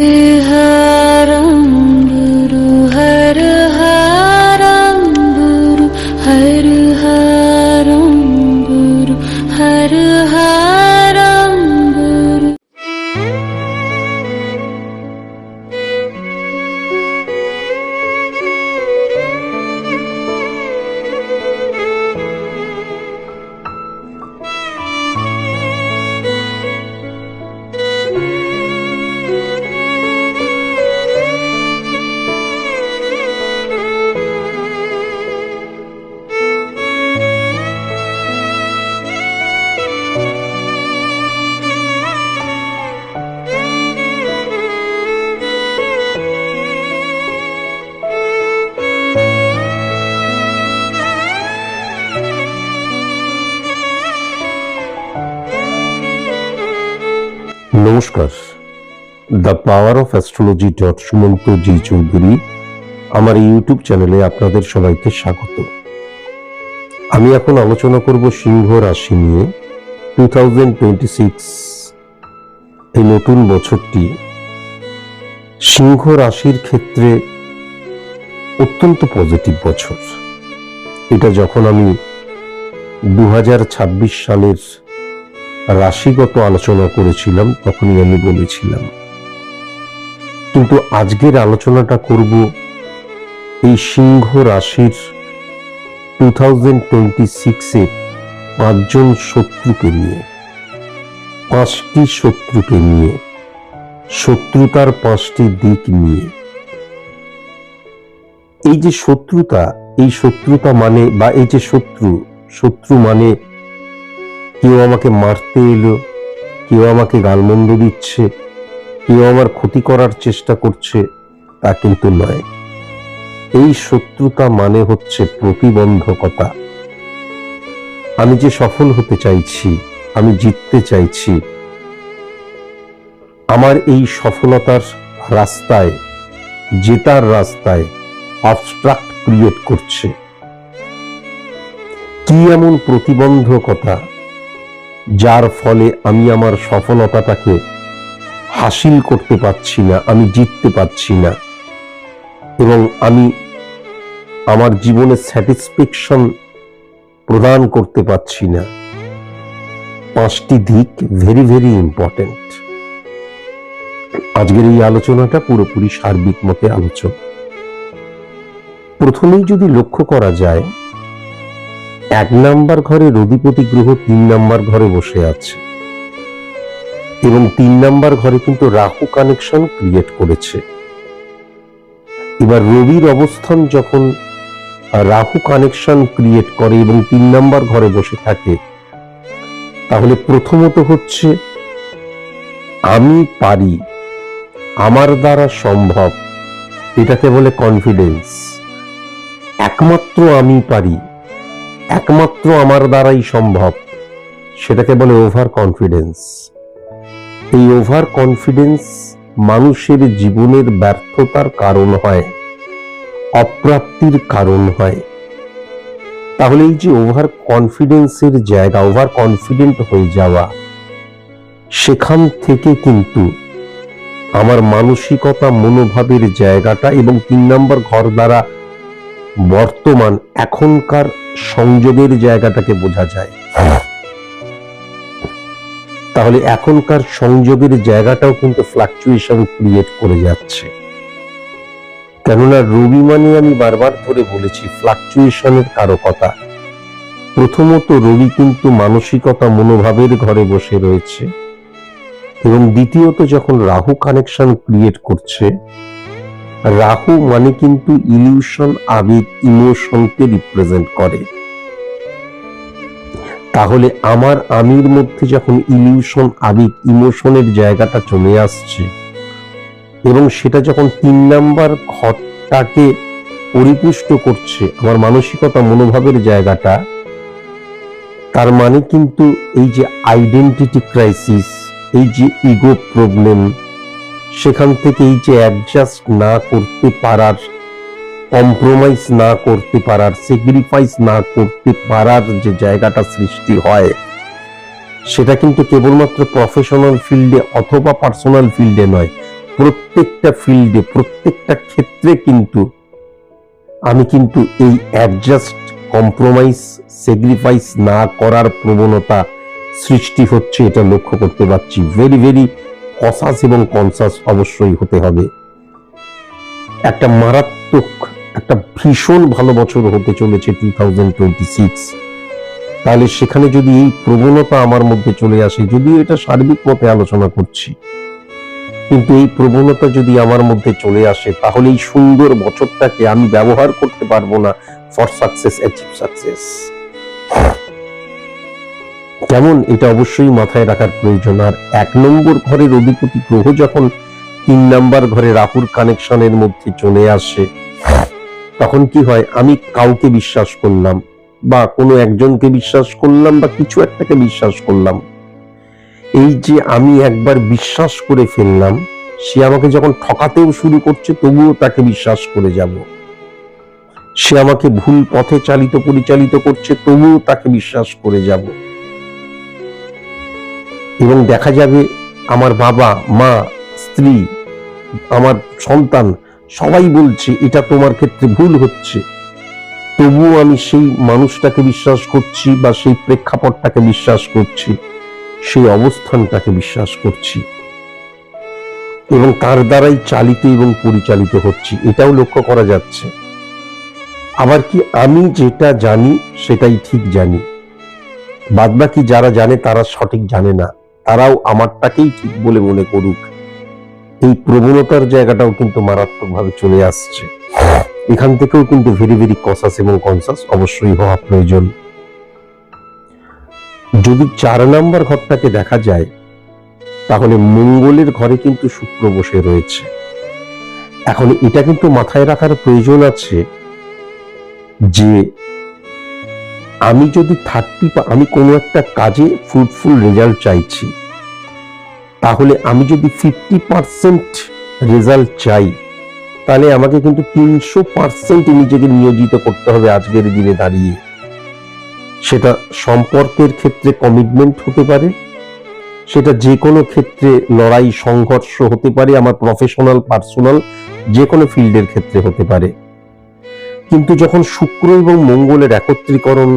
हरं गुरु हर हरं गुरु हर हरं गुरु हर हरं गुरु। নমস্কার, the power of astrology Sumanta ji Chowdhury আমার ইউটিউব চ্যানেলে আপনাদের সবাইকে স্বাগত। আমি এখন আলোচনা করব সিংহ রাশি নিয়ে। 2026 এই নতুন বছরটি সিংহ রাশির ক্ষেত্রে অত্যন্ত পজিটিভ বছর। এটা যখন আমি 2026 সালের রাশিগত আলোচনা করেছিলাম তখনই আমি বলেছিলাম, কিন্তু আজকের আলোচনাটা করব এই সিংহ রাশির 2026-এ 5জন শত্রুকে নিয়ে, 5টি শত্রুকে নিয়ে, শত্রুতার 5টি দিক নিয়ে। এই যে শত্রুতা, এই শত্রুতা মানে বা এই যে শত্রু মানে কেউ আমাকে মারতে এলো, কেউ আমাকে গালমন্দ দিচ্ছে, কেউ আমার ক্ষতি করার চেষ্টা করছে, তা কিন্তু নয়। এই শত্রুতা মানে হচ্ছে প্রতিবন্ধকতা। আমি যে সফল হতে চাইছি, আমি জিততে চাইছি, আমার এই সফলতার রাস্তায়, জেতার রাস্তায় অবস্ট্রাক্ট ক্রিয়েট করছে। কি এমন প্রতিবন্ধকতা যার ফলে আমি আমার সফলতাটাকে হাসিল করতে পারছি না, আমি জিততে পারছি না, এবং আমি আমার জীবনে স্যাটিসফ্যাকশন প্রদান করতে পারছি না। 5টি দিক ভেরি ভেরি ইম্পর্টেন্ট। আজকের এই আলোচনাটা পুরোপুরি সার্বিক মতে আলোচনা। প্রথমেই যদি লক্ষ্য করা যায়, 1 নাম্বার ঘরের অধিপতি গ্রহ 3 নাম্বার ঘরে বসে আছে, এবং 3 নাম্বার ঘরে কিন্তু রাহু কানেকশন ক্রিয়েট করেছে। এবার রবির অবস্থান যখন রাহু কানেকশন ক্রিয়েট করে এবং 3 নাম্বার ঘরে বসে থাকে, তাহলে প্রথমত হচ্ছে আমি পারি, আমার দ্বারা সম্ভব, এটাকে বলে কনফিডেন্স। একমাত্র আমি পারি, একমাত্র আমার দ্বারাই সম্ভব, সেটাকে বলে ওভার কনফিডেন্স। এই ওভার কনফিডেন্স মানুষের জীবনের ব্যর্থতার কারণ হয়, অপ্রাপ্তির কারণ হয়। তাহলে এই যে ওভার কনফিডেন্সের জায়গা, ওভার কনফিডেন্ট হয়ে যাওয়া, সেখান থেকে কিন্তু আমার মানসিকতা, মনোভাবের জায়গাটা এবং 3 নাম্বার ঘর দ্বারা বর্তমান এখনকার সংযোগের জায়গাটাকে বোঝা যায়। তাহলে এখনকার সংযোগের জায়গাটাও কিন্তু ফ্লাকচুয়েশন ক্রিয়েট করে যাচ্ছে। কেননা রবি মানে আমি বারবার ধরে বলেছি ফ্লাকচুয়েশনের কারকতা। প্রথমত রবি কিন্তু মানসিকতা, মনোভাবের ঘরে বসে রয়েছে, এবং দ্বিতীয়ত যখন রাহু কানেকশন ক্রিয়েট করছে, রাহু মানে কিন্তু ইলিউশন, আবেগ, ইমোশনকে রিপ্রেজেন্ট করে। তাহলে আমার আমির মধ্যে যখন ইলিউশন, আবেগ, ইমোশনের জায়গাটা চলে আসছে, এবং সেটা যখন 3 নাম্বার ঘরটাকে পরিপুষ্ট করছে, আমার মানসিকতা, মনোভাবের জায়গাটা, তার মানে কিন্তু এই যে আইডেন্টিটি ক্রাইসিস, এই যে ইগো প্রবলেম, সেখান থেকে এই যে অ্যাডজাস্ট না করতে পারার, কম্প্রোমাইজ না করতে পারার, স্যাক্রিফাইস না করতে পারার যে জায়গাটা সৃষ্টি হয়, সেটা কিন্তু কেবলমাত্র প্রফেশনাল ফিল্ডে অথবা পার্সোনাল ফিল্ডে নয়, প্রত্যেকটা ফিল্ডে, প্রত্যেকটা ক্ষেত্রে কিন্তু আমি কিন্তু এই অ্যাডজাস্ট, কম্প্রোমাইজ, স্যাক্রিফাইস না করার প্রবণতা সৃষ্টি হচ্ছে, এটা লক্ষ্য করতে পারছি। ভেরি ভেরি কসাস এবং কনসাস অবশ্যই হতে হবে। একটা মারাত্মক, একটা ভীষণ ভালো বছর হতে চলেছে 2026। তাহলে সেখানে যদি এই প্রবণতা আমার মধ্যে চলে আসে, যদিও এটা সার্বিক মতে আলোচনা করছি, কিন্তু এই প্রবণতা যদি আমার মধ্যে চলে আসে, তাহলে এই সুন্দর বছরটাকে আমি ব্যবহার করতে পারবো না ফর সাকসেস, অ্যাচিভ সাকসেস। কেমন, এটা অবশ্যই মাথায় রাখার প্রয়োজন। আর 1 নম্বর ঘরের অধিপতি গ্রহ যখন 3 নম্বর ঘরে রাহুর কানেকশনের মধ্যে চলে আসে, তখন কি হয়, আমি কাউকে বিশ্বাস করলাম বা কোনো একজনকে বিশ্বাস করলাম বা কিছু একটাকে বিশ্বাস করলাম, এই যে আমি একবার বিশ্বাস করে ফেললাম, সে আমাকে যখন ঠকাতেও শুরু করছে তবুও তাকে বিশ্বাস করে যাব। সে আমাকে ভুল পথে পরিচালিত করছে তবুও তাকে বিশ্বাস করে যাব। এবং দেখা যাবে আমার বাবা, মা, স্ত্রী, আমার সন্তান সবাই বলছে এটা তোমার ক্ষেত্রে ভুল হচ্ছে, তবুও আমি সেই মানুষটাকে বিশ্বাস করছি বা সেই প্রেক্ষাপটটাকে বিশ্বাস করছি, সেই অবস্থানটাকে বিশ্বাস করছি এবং তার দ্বারাই চালিত এবং পরিচালিত হচ্ছি, এটাও লক্ষ্য করা যাচ্ছে। আবার কি, আমি যেটা জানি সেটাই ঠিক জানি, বাদবাকি যারা জানে তারা সঠিক জানে না, তারাও আমারটাকেই ঠিক বলে মনে করুক, এই প্রবণতার জায়গাটাও কিন্তু মারাত্মকভাবে চলে আসছে। এখান থেকেও কিন্তু ভেরি ভেরি কসাস এবং কনসাস অবশ্যই হওয়া প্রয়োজন। যদি 4 নম্বর ঘরটাকে দেখা যায়, তাহলে মঙ্গলের ঘরে কিন্তু শুক্র বসে রয়েছে। এখন এটা কিন্তু মাথায় রাখার প্রয়োজন আছে যে আমি যদি আমি কোনো একটা কাজে ফ্রুটফুল রেজাল্ট চাইছি, তাহলে আমি যদি 50% রেজাল্ট চাই, তাহলে আমাকে কিন্তু 300% নিজেকে নিয়োজিত করতে হবে আজকের দিনে দাঁড়িয়ে। সেটা সম্পর্কের ক্ষেত্রে কমিটমেন্ট হতে পারে, সেটা যে কোনো ক্ষেত্রে লড়াই সংঘর্ষ হতে পারে, আমার প্রফেশনাল, পার্সোনাল যে কোনো ফিল্ডের ক্ষেত্রে হতে পারে। কিন্তু যখন শুক্র এবং মঙ্গলের একত্রীকরণ,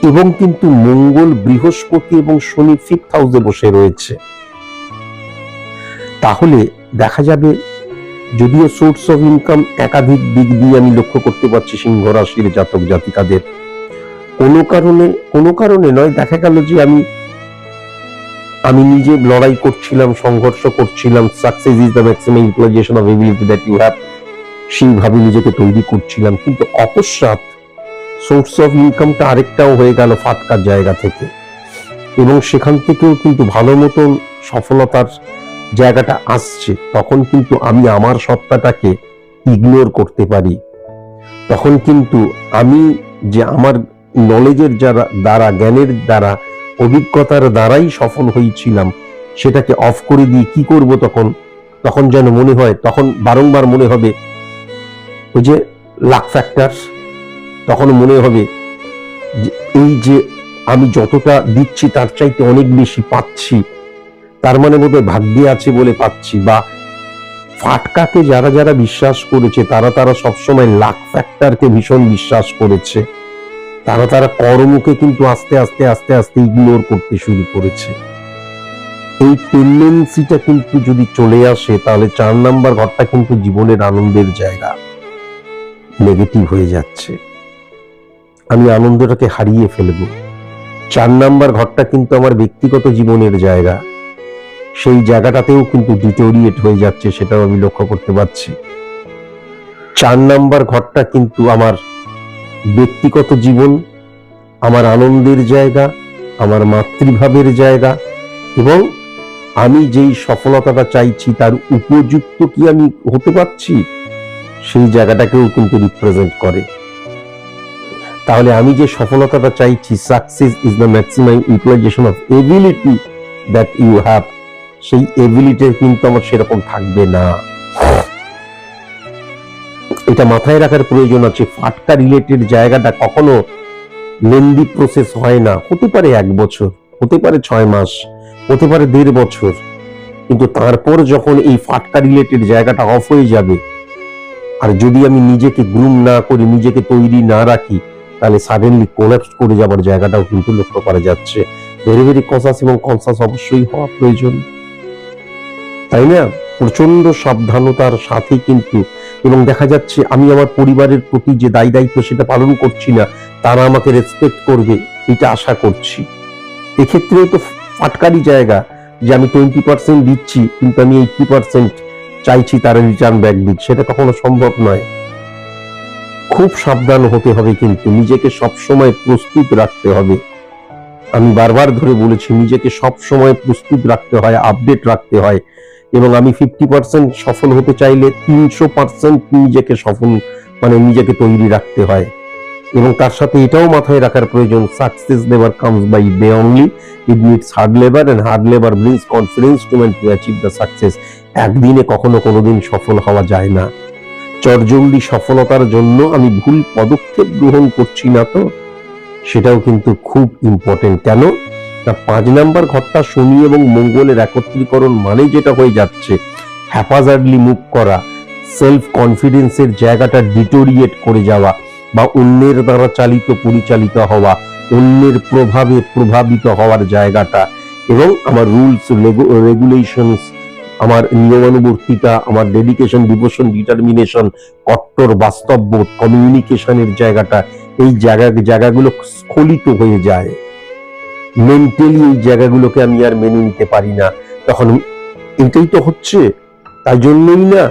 এবং কিন্তু মঙ্গল, বৃহস্পতি এবং শনি 5th হাউসে বসে রয়েছে, তাহলে দেখা যাবে, যদিও সোর্স অফ ইনকাম একাধিক দিক দিয়ে আমি লক্ষ্য করতে পারছি সিংহ রাশির জাতক জাতিকাদের, কোনো কারণে নয়, দেখা গেল যে আমি নিজে লড়াই করছিলাম, সংঘর্ষ করছিলাম, success is the maximum utilisation of ability that you have, সেইভাবে নিজেকে তৈরি করছিলাম, কিন্তু অকস্মাৎ সোর্স অফ ইনকামটা আরেকটাও হয়ে গেল ফাটকার জায়গা থেকে, এবং সেখান থেকেও কিন্তু ভালো মতন সফলতার জায়গাটা আসছে। তখন কিন্তু আমি আমার সত্তাটাকে ইগনোর করতে পারি, তখন কিন্তু আমি যে আমার নলেজের দ্বারা, জ্ঞানের দ্বারা, অভিজ্ঞতার দ্বারাই সফল হয়েছিলাম, সেটাকে অফ করে দিয়ে কি করব, তখন যেন মনে হয়, তখন বারংবার মনে হবে ওই যে লাক ফ্যাক্টর, তখন মনে হবে যে এই যে আমি যতটা দিচ্ছি তার চাইতে অনেক বেশি পাচ্ছি, তার মানে বোধহয় ভাগ্যে আছে বলে পাচ্ছি। বা ফাটকাকে যারা বিশ্বাস করেছে, তারা সবসময় লাক ফ্যাক্টরকে ভীষণ বিশ্বাস করেছে, তারা কর্মকে কিন্তু আস্তে আস্তে ইগনোর করতে শুরু করেছে। এই টেন্ডেন্সিটা কিন্তু যদি চলে আসে, তাহলে 4 নম্বর ঘরটা কিন্তু জীবনের আনন্দের জায়গা নেগেটিভ হয়ে যাচ্ছে, আমি আনন্দটাকে হারিয়ে ফেলবো। 4 নম্বর ঘরটা কিন্তু আমার ব্যক্তিগত জীবনের জায়গা, সেই জায়গাটাতেও কিন্তু ডিটোরিয়েট হয়ে যাচ্ছে, সেটাও আমি লক্ষ্য করতে পারছি। 4 নম্বর ঘরটা কিন্তু আমার ব্যক্তিগত জীবন, আমার আনন্দের জায়গা, আমার মাতৃভাবের জায়গা, এবং আমি যেই সফলতাটা চাইছি তার উপযুক্ত কি আমি হতে পারছি, সেই জায়গাটাকেও কিন্তু রিপ্রেজেন্ট করে। তাহলে আমি যে সফলতাটা চাইছি, success is the maximum utilisation of ability that you have, সেই এবিলিটি কিন্তু আমার সেরকম থাকবে না। এটা মাথায় রাখার প্রয়োজন আছে। ফাটকা রিলেটেড জায়গাটা কখনো লেন্দি প্রসেস হয় না, হতে পারে 1 বছর, হতে পারে 6 মাস, হতে পারে 1.5 বছর, কিন্তু তারপর যখন এই ফাটকা রিলেটেড জায়গাটা অফ হয়ে যাবে, আর যদি আমি নিজেকে গ্রুম না করি, নিজেকে তৈরি না রাখি, তাহলে সাডেনলি কোল্যাপস করে যাবার জায়গাটাও কিন্তু লক্ষ্য করা যাচ্ছে। ভেরি ভেরি কনসাস এবং কনসাস অবশ্যই হওয়া প্রয়োজন, তাই না? প্রচন্ড সাবধানতার সাথে কিন্তু, এবং দেখা যাচ্ছে আমি আমার পরিবারের প্রতি যে দায়িত্ব সেটা পালন করছি না, তারা আমাকে রেসপেক্ট করবে এটা আশা করছি। এক্ষেত্রেও তো ফাটকারি জায়গা, যে আমি 20% দিচ্ছি কিন্তু আমি 80% চাইছি তারা রিটার্ন ব্যাক দিক, সেটা কখনো সম্ভব নয়। খুব সাবধান হতে হবে, কিন্তু নিজেকে সবসময় প্রস্তুত রাখতে হবে। আমি বারবার ধরে বলেছি, নিজেকে সবসময় প্রস্তুত রাখতে হয়, আপডেট রাখতে হয়, এবং আমি 50% সফল হতে চাইলে 300% নিজেকে সফল নিজেকে তৈরি রাখতে হয়। এবং তার সাথে এটাও মাথায় রাখার প্রয়োজন, success never comes by day only, it needs hard labour, and hard labour brings confidence to man to achieve the success. একদিনে কখনো কোনোদিন সফল হওয়া যায় না। চটজলদি সফলতার জন্য আমি ভুল পদক্ষেপ গ্রহণ করছি না তো, সেটাও কিন্তু খুব ইম্পর্টেন্ট। কেন না, 5 নাম্বার ঘরটা শনি এবং মঙ্গলের একত্রীকরণ মানে যেটা হয়ে যাচ্ছে, হ্যাপাজার্ডলি মুভ করা, সেলফ কনফিডেন্সের জায়গাটা ডিটোরিয়েট করে যাওয়া, বা অন্যের দ্বারা পরিচালিত হওয়া, অন্যের প্রভাবে প্রভাবিত হওয়ার জায়গাটা, এবং আমার রুলস রেগুলেশনস, আমার নিয়মানুবর্তিতা, আমার ডেডিকেশন, ডিভোশন, ডিটারমিনেশন, কট্টর বাস্তববোধ, কমিউনিকেশনের জায়গাটা, এই জায়গাগুলো স্খলিত হয়ে যায়। মেন্টালি এই জায়গাগুলোকে আমি আর মেনে নিতে পারি না, তখন এটাই তো হচ্ছে। তাই জন্যই না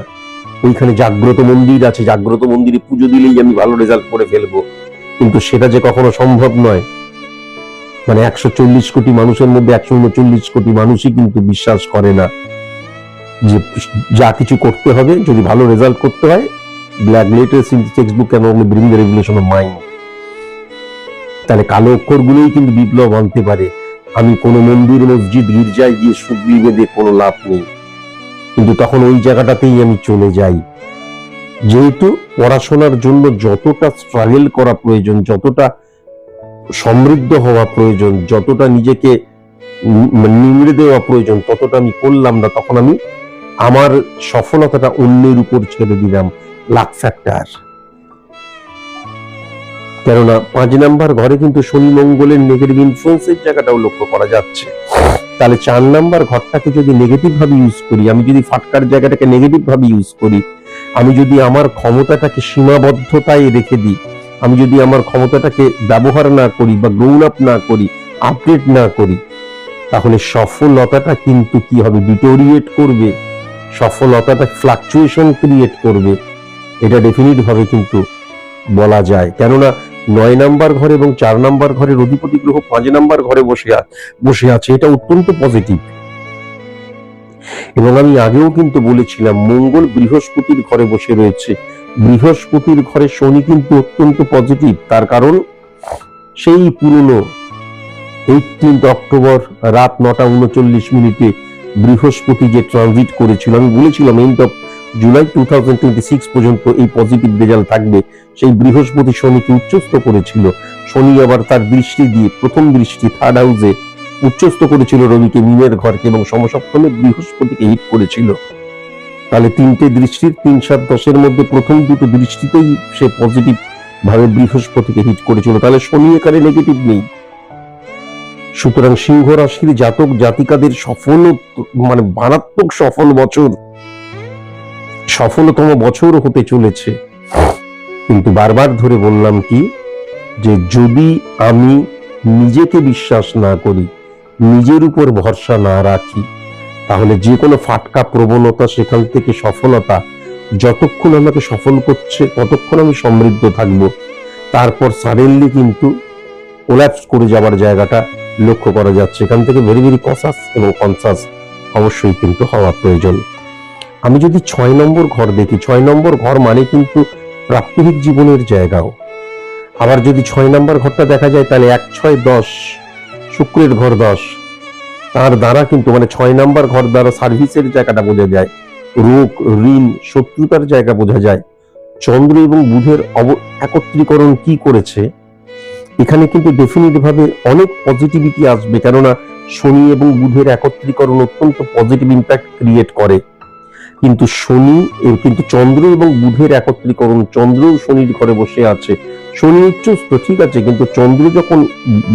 ওইখানে জাগ্রত মন্দির আছে, জাগ্রত মন্দিরে পুজো দিলেই আমি ভালো রেজাল্ট করে ফেলবো, কিন্তু সেটা যে কখনো সম্ভব নয়। 140 কোটি মানুষের মধ্যে 139 কোটি মানুষই কিন্তু বিশ্বাস করে না যে যা কিছু করতে হবে, যদি ভালো রেজাল্ট করতে হয়, black letters in text book can only bring the regulation of mind. তাহলে কালো অক্ষরগুলোই কিন্তু বিপ্লব আনতে পারে। আমি কোনো মন্দির, মসজিদ, গির্জায় গিয়ে সুগলি বেঁধে কোনো লাভ নেই, কিন্তু তখন ওই জায়গাটাতেই আমি চলে যাই। যেহেতু পড়াশোনার জন্য যতটা স্ট্রাগল করা প্রয়োজন, যতটা সমৃদ্ধ হওয়া প্রয়োজন, যতটা নিজেকে নিংড়ে দেওয়া প্রয়োজন, ততটা আমি করলাম না, তখন আমি আমার সফলতাটা অন্যের উপর ছেড়ে দিলাম, লাক ফ্যাক্টর। কেননা 5 নাম্বার ঘরে কিন্তু শনি মঙ্গলের নেগেটিভ ইনফ্লুয়েন্সের জায়গাটাও লক্ষ্য করা যাচ্ছে। তাহলে 4 নাম্বার ঘরটাকে যদি নেগেটিভ ভাবে ইউজ করি, আমি যদি ফাটকার জায়গাটাকে নেগেটিভ ভাবে ইউজ করি, আমি যদি আমার ক্ষমতাটাকে সীমাবদ্ধতায় রেখে দিই, আমি যদি আমার ক্ষমতাটাকে ব্যবহার না করি বা গ্রোন আপ না করি, আপডেট না করি, তাহলে সফলতাটা কিন্তু কি হবে, ডিটোরিয়েট করবে, সফলতাটা ফ্লাকচুয়েশন ক্রিয়েট করবে। এটা ডেফিনিট ভাবে কিন্তু বলা যায়। কেননা 9 নাম্বার ঘরে এবং 4 নাম্বার ঘরের অধিপতি গ্রহ 5 নাম্বার ঘরে বসে আছে, এটা অত্যন্ত পজিটিভ। এবং আমি আগেও কিন্তু বলেছিলাম, মঙ্গল বৃহস্পতির ঘরে বসে রয়েছে, বৃহস্পতির ঘরে শনি কিন্তু অত্যন্ত পজিটিভ। তার কারণ সেই পুরনো 18 অক্টোবর রাত 9:39 বৃহস্পতি যে ট্রানজিট করেছিল, আমি বলেছিলাম এন্ড অফ জুলাই 2026 পর্যন্ত এই পজিটিভ রেজাল্ট থাকবে। সেই বৃহস্পতি শনিকে উচ্চস্থ করেছিল। শনি আবার তার দৃষ্টি দিয়ে, প্রথম দৃষ্টি 3rd হাউসে উচ্চস্থ করেছিল রবিকে, মীনের ঘরকে, এবং সমসপ্তমে বৃহস্পতিকে হিট করেছিল। তাহলে 3টে দৃষ্টির 3, 7, 10-এর মধ্যে প্রথম 2টো দৃষ্টিতেই সে পজিটিভ ভাবে বৃহস্পতিকে হিট করেছিল। তাহলে শনি এখানে নেগেটিভ নেই। সুতরাং সিংহ রাশির জাতক জাতিকাদের মারাত্মক সফলতম বছর হতে চলেছে। কিন্তু বারবার ধরে বললাম কি, যে যদি আমি নিজেকে বিশ্বাস না করি, নিজের উপর ভরসা না রাখি, তাহলে যে কোনো ফাটকা প্রবণতা, সেখান থেকে সফলতা যতক্ষণ আমাকে সফল করছে ততক্ষণ আমি সমৃদ্ধ থাকবো। তারপর সাডেনলি কিন্তু কোল্যাপস করে যাবার জায়গাটা লক্ষ্য করা যাচ্ছে। এখান থেকে ভেরি ভেরি কনসাস এবং কনসাস অবশ্যই কিন্তু হওয়া প্রয়োজন। আমি যদি 6 নম্বর ঘর দেখি, 6 নম্বর ঘর মানে কিন্তু প্রাত্যহিক জীবনের জায়গাও। আবার যদি 6 নম্বর ঘরটা দেখা যায়, তাহলে 1, 6, 10, শুক্রের ঘর 10, তার দ্বারা কিন্তু 6 নম্বর ঘর দ্বারা সার্ভিসের জায়গাটা বোঝা যায়, রোগ, ঋণ, শত্রুতার জায়গা বোঝা যায়। চন্দ্র এবং বুধের একত্রীকরণ কি করেছে, এখানে কিন্তু ডেফিনিট ভাবে অনেক পজিটিভিটি আসবে। কেননা শনি এবং বুধের একত্রীকরণ অত্যন্ত পজিটিভ ইম্প্যাক্ট ক্রিয়েট করে, কিন্তু চন্দ্র এবং বুধের একত্রীকরণ, চন্দ্র শনির ঘরে বসে আছে, শনি উচ্চস্থ ঠিক আছে, কিন্তু চন্দ্র যখন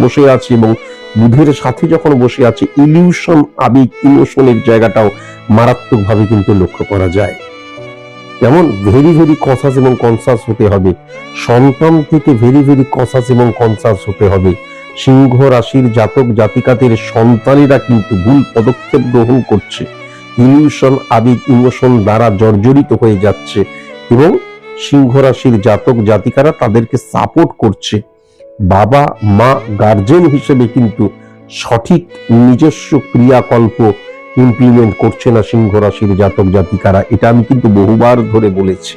বসে আছে এবং বুধের সাথে যখন বসে আছে, ইলিউশন, আবেগ, ইমোশনের জায়গাটাও মারাত্মকভাবে কিন্তু লক্ষ্য করা যায়। যেমন ভেরি ভেরি কনসাস এবং কনসাস হতে হবে, সন্তান থেকে ভেরি ভেরি কনসাস এবং কনসাস হতে হবে। সিংহ রাশির জাতক জাতিকাদের সন্তানেরা কিন্তু ভুল পদক্ষেপ গ্রহণ করছে, ইলিউশন, আবেগ, ইমোশন দ্বারা জর্জরিত হয়ে যাচ্ছে, এবং সিংহ রাশির জাতক জাতিকারা তাদেরকে সাপোর্ট করছে। বাবা মা গার্জেন হিসেবে কিন্তু সঠিক নিজস্ব ক্রিয়াকল্প ইমপ্লিমেন্ট করছে না সিংহ রাশির জাতক জাতিকারা, এটা আমি কিন্তু বহুবার ধরে বলেছি।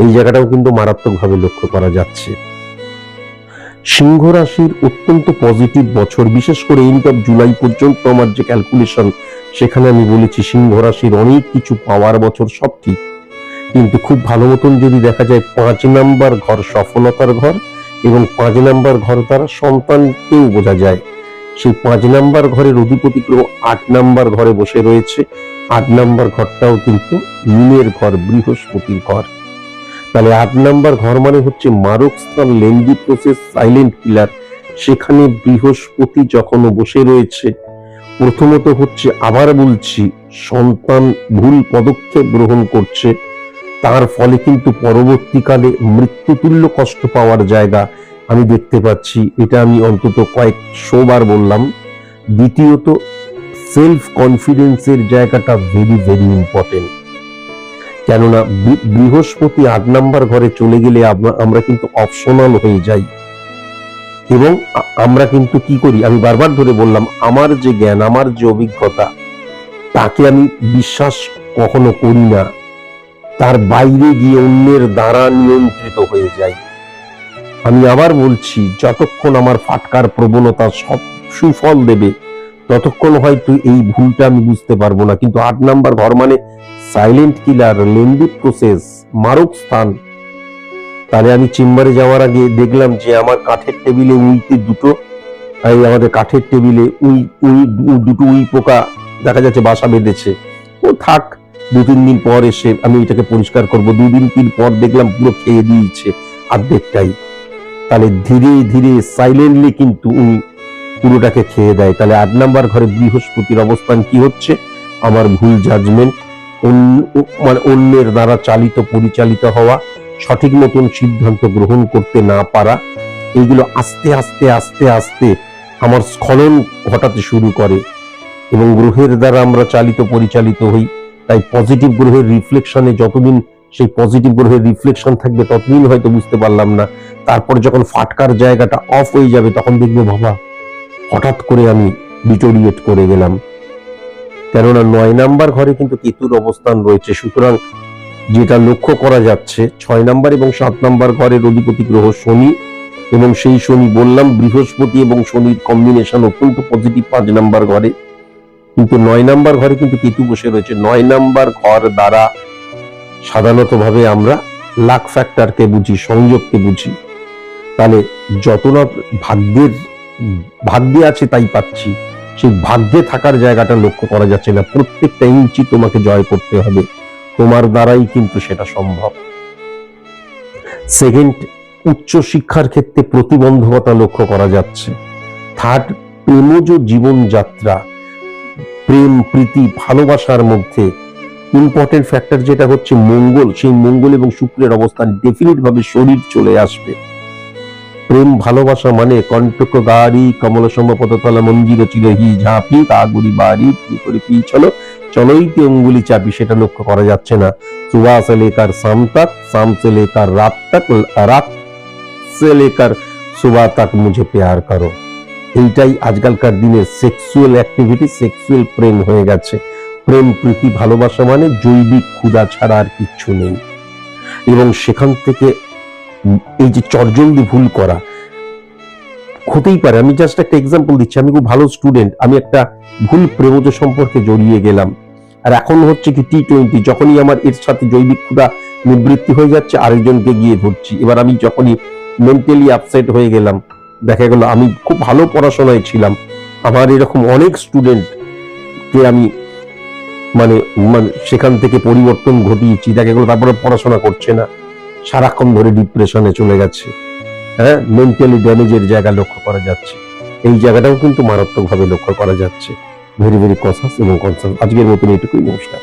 এই জায়গাটাও কিন্তু মারাত্মকভাবে লক্ষ্য করা যাচ্ছে। সিংহ রাশির অত্যন্ত পজিটিভ বছর, বিশেষ করে এন্ড অফ জুলাই পর্যন্ত আমার যে ক্যালকুলেশন, সেখানে আমি বলেছি সিংহ রাশির অনেক কিছু পাওয়ার বছর, সব ঠিক, কিন্তু খুব ভালো মতন যদি দেখা যায় 5 নাম্বার ঘর সফলতার ঘর, এবং 5 নাম্বার ঘর দ্বারা সন্তানকেও বোঝা যায়। সেই 5 নাম্বার ঘরের অধিপতি গ্রহ 8 নাম্বার ঘরে বসে রয়েছে। 8 নাম্বার ঘরটাও কিন্তু মিনের ঘর, বৃহস্পতির ঘর। তাহলে 8 নাম্বার ঘর মানে হচ্ছে মারক স্থান, লেন্দি প্রসেস, সাইলেন্ট কিলার। সেখানে বৃহস্পতি যখন বসে রয়েছে, প্রথমত হচ্ছে, আবার বলছি, সন্তান ভুল পদক্ষেপ গ্রহণ করছে, তার ফলে কিন্তু পরবর্তীকালে মৃত্যুতুল্য কষ্ট পাওয়ার জায়গা আমি দেখতে পাচ্ছি। এটা আমি অন্তত কয়েকশো বার বললাম। দ্বিতীয়ত, সেলফ কনফিডেন্সের জায়গাটা ভেরি ভেরি ইম্পর্টেন্ট, কেননা বৃহস্পতি 8 নাম্বার ঘরে চলে গেলে আমরা কিন্তু অপশনাল হয়ে যাই, এবং আমরা কিন্তু কি করি, আমি বারবার ধরে বললাম, আমার যে জ্ঞান, আমার যে অভিজ্ঞতা, তাকে আমি বিশ্বাস কখনো করি না, তার বাইরে গিয়ে অন্যের দ্বারা নিয়ন্ত্রিত হয়ে যাই। আমি আবার বলছি, যতক্ষণ আমার ফাটকার প্রবণতা সব সুফল দেবে, ততক্ষণ হয়তো এই ভুলটা আমি বুঝতে পারবো না। কিন্তু 8 নাম্বার ঘর মানে সাইলেন্ট কিলার, লেন্দি প্রসেস, মারক স্থান। তাহলে আমি চেম্বারে যাওয়ার আগে দেখলাম যে আমার কাঠের টেবিলে উইতে আমাদের কাঠের টেবিলে দুটো উই পোকা দেখা যাচ্ছে বাসা বেঁধেছে। ও থাক, 2-3 দিন পর এসে আমি এটাকে পরিষ্কার করব। 2-3 পর দেখলাম পুরো খেয়ে দিয়েছে অর্ধেকটাই। তাহলে ধীরে ধীরে সাইলেন্টলি কিন্তু পুরোটাকে খেয়ে দেয়। তাহলে 8 নাম্বার ঘরে বৃহস্পতির অবস্থান কি হচ্ছে, আমার ভুল জাজমেন্ট, মানে অন্যের দ্বারা পরিচালিত হওয়া, সঠিক মতন সিদ্ধান্ত গ্রহণ করতে না পারা, এইগুলো আস্তে আস্তে আস্তে আস্তে আমার স্খলন ঘটাতে শুরু করে, এবং গ্রহের দ্বারা আমরা পরিচালিত হই। তাই পজিটিভ গ্রহের রিফ্লেকশনে যতদিন সেই পজিটিভ গ্রহের রিফ্লেকশন থাকবে, ততদিন হয়তো বুঝতে পারলাম না। তারপর যখন ফাটকার জায়গাটা অফ হয়ে যাবে, তখন দেখবো বাবা হঠাৎ করে আমি ডিটোরিয়েট করে গেলাম। কেননা 9 নাম্বার ঘরে কিন্তু কেতুর অবস্থান রয়েছে। সুতরাং যেটা লক্ষ্য করা যাচ্ছে, 6 নাম্বার এবং 7 নাম্বার ঘরের অধিপতি গ্রহ শনি, এবং সেই শনি বললাম বৃহস্পতি এবং শনির কম্বিনেশন অত্যন্ত পজিটিভ 5 নাম্বার ঘরে, কিন্তু 9 নাম্বার ঘরে কিন্তু কেতু বসে রয়েছে। 9 নাম্বার ঘর দ্বারা সাধারণত ভাবে আমরা লাক ফ্যাক্টরকে বুঝি, সংযোগকে বুঝি। তাহলে যত না ভাগ্যে আছে তাই পাচ্ছি, সেই ভাগ্যে থাকার জায়গাটা লক্ষ্য করা যাচ্ছে না। প্রত্যেকটা ইঞ্চি তোমাকে জয় করতে হবে, তোমার দ্বারাই কিন্তু সেটা সম্ভব। সেকেন্ড, উচ্চ শিক্ষার ক্ষেত্রে প্রতিবন্ধকতা লক্ষ্য করা যাচ্ছে। থার্ড, প্রেমজ জীবনযাত্রা, প্রেম, প্রীতি, ভালোবাসার মধ্যে ইম্পর্টেন্ট ফ্যাক্টর যেটা হচ্ছে মঙ্গল, সেই মঙ্গল এবং শুক্রের অবস্থান ডেফিনিট ভাবে শরীর চলে আসবে। প্রেম ভালোবাসা মানে কণ্টক গাড়ি কমল সম্পতলা মঞ্জির চিরহি ঝাঁপি কাগুড়ি বাড়ি করে পি চলোইতে অঙ্গুলি চাপি, সেটা লক্ষ্য করা যাচ্ছে না। সুবহ সে লেকার শাম তক, শাম সে লেকার রাত তক, রাত সে লেকার সুবহ তক মুঝে প্যার করো। এইটাই আজকালকার দিনের সেক্সুয়াল অ্যাক্টিভিটি, সেক্সুয়াল প্রেম হয়ে গেছে। প্রেম, প্রীতি, ভালোবাসা মানে জৈবিক ক্ষুধা ছাড়া আর কিচ্ছু নেই। এবং সেখান থেকে এই যে চটজলদি ভুল করা হতেই পারে। আমি জাস্ট একটা এক্সাম্পল দিচ্ছি। আমি খুব ভালো স্টুডেন্ট, আমি একটা ভুল প্রেমজ সম্পর্কে জড়িয়ে গেলাম, আর এখন হচ্ছে কি T20, যখনই আমার এর সাথে জৈবিক ক্ষুধা নিবৃত্তি হয়ে যাচ্ছে, আরেকজনকে গিয়ে ধরছি। এবার আমি যখনই মেন্টালি আপসেট হয়ে গেলাম, দেখা গেল আমি খুব ভালো পড়াশোনায় ছিলাম, আমার এরকম অনেক স্টুডেন্ট কে আমি মানে মানে সেখান থেকে পরিবর্তন ঘটিয়েছি, দেখা গেল তারপরে পড়াশোনা করছে না, সারাক্ষণ ধরে ডিপ্রেশনে চলে গেছে, হ্যাঁ, মেন্টালি ড্যামেজের জায়গা লক্ষ্য করা যাচ্ছে। এই জায়গাটাও কিন্তু মারাত্মকভাবে লক্ষ্য করা যাচ্ছে। ভেরি ভেরি কনসাস এবং কনসাস। আজকের মতন এটুকুই, নমস্কার।